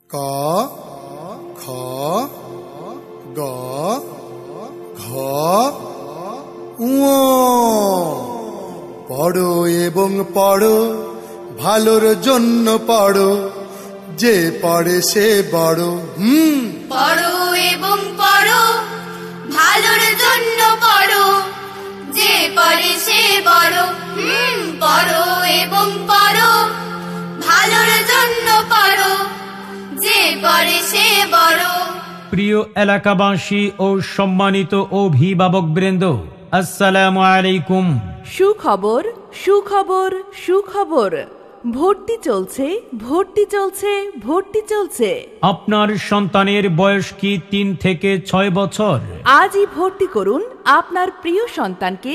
ক খ গ ঘ ঙ। পড়ো এবং পড়ো, ভালোর জন্য পড়ো, যে পড়ে সে বড়। পড়ো এবং পড়ো, ভালোর জন্য পড়ো, যে পড়ে সে বড়। পড়ো এবং পড়ো, ভালোর জন্য পড়ো, যে পড়ে সে বড়। প্রিয় এলাকাবাসী ও সম্মানিত অভিভাবকবৃন্দ, আসসালামু আলাইকুম। সুখবর সুখবর সুখবর, ভর্তি চলছে ভর্তি চলছে ভর্তি চলছে। আপনার সন্তানের বয়স কি 3 থেকে 6 বছর? আজই ভর্তি করুন আপনার প্রিয় সন্তানকে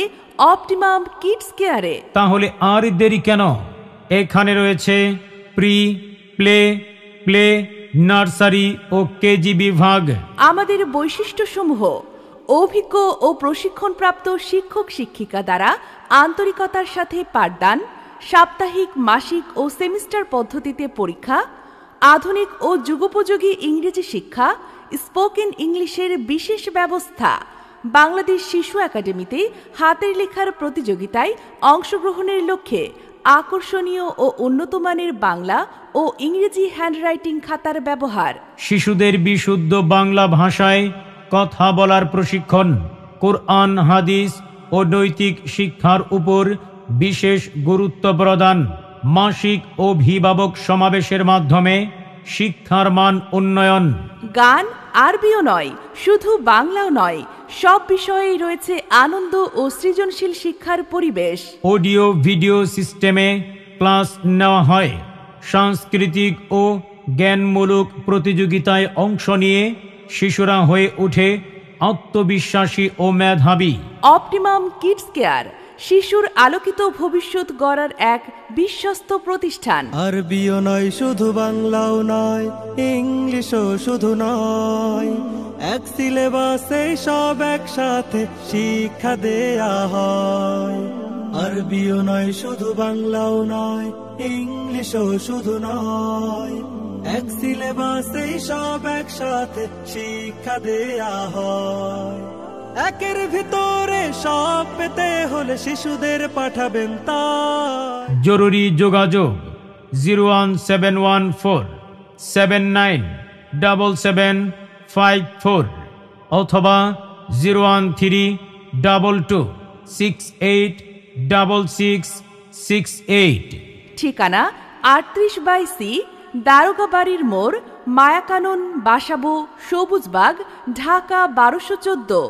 অপটিমাম কিডস কেয়ারে। তাহলে আর দেরি কেন? এখানে রয়েছে প্রি, প্লে, প্লে, নার্সারি ও কেজি বিভাগ। আমাদের বৈশিষ্ট্যসমূহ: অভিজ্ঞ ও প্রশিক্ষণপ্রাপ্ত শিক্ষক শিক্ষিকা দ্বারা আন্তরিকতার সাথে পাঠদান, সাপ্তাহিক, মাসিক ও সেমিস্টার পদ্ধতিতে পরীক্ষা, আধুনিক ও যুগোপযোগী ইংরেজি শিক্ষা, স্পোকেন ইংলিশের বিশেষ ব্যবস্থা। বাংলাদেশ শিশু একাডেমিতে হাতের লেখার প্রতিযোগিতায় অংশগ্রহণের লক্ষ্যে আকর্ষণীয় ও উন্নতমানের বাংলা ও ইংরেজি হ্যান্ডরাইটিং খাতার ব্যবহার। শিশুদের বিশুদ্ধ বাংলা ভাষায় কথা বলার প্রশিক্ষণ, কোরআন, হাদিস ও নৈতিক শিক্ষার উপর বিশেষ গুরুত্ব প্রদান। মাসিক অভিভাবক সমাবেশের মাধ্যমে শিক্ষার মান উন্নয়ন। গান আরবিও নয়, শুধু বাংলাও নয়, সব বিষয়েই রয়েছে আনন্দ ও সৃজনশীল শিক্ষার পরিবেশ। অডিও ভিডিও সিস্টেমে ক্লাস নেওয়া হয়। সাংস্কৃতিক ও জ্ঞানমূলক প্রতিযোগিতায় অংশ নিয়ে শিশুরা হয়ে ওঠে আত্মবিশ্বাসী ও মেধাবী। অপটিমাম কিডস কেয়ার শিশুর আলোকিত ভবিষ্যৎ গড়ার এক বিশ্বস্ত প্রতিষ্ঠান। আরবিও নয়, শুধু বাংলাও নয়, ইংলিশও শুধু নয়, এক সিলেবাসে সব একসাথে শিক্ষা দেয়া হয়। আরবিও নয়, শুধু বাংলাও নয়, ইংলিশও শুধু নয়, এক সিলেবাসে সব একসাথে শিক্ষা দেয়া হয়। একের ভিতরে সব পেতে হলে শিশুদের পাঠাবেন তাই। জরুরি যোগাযোগ 01714797754 অথবা 01322686668। ঠিকানা 38/C, দারোগাবাড়ির মোড়, মায়াকানন, বাসাবো, সবুজবাগ, ঢাকা 1214।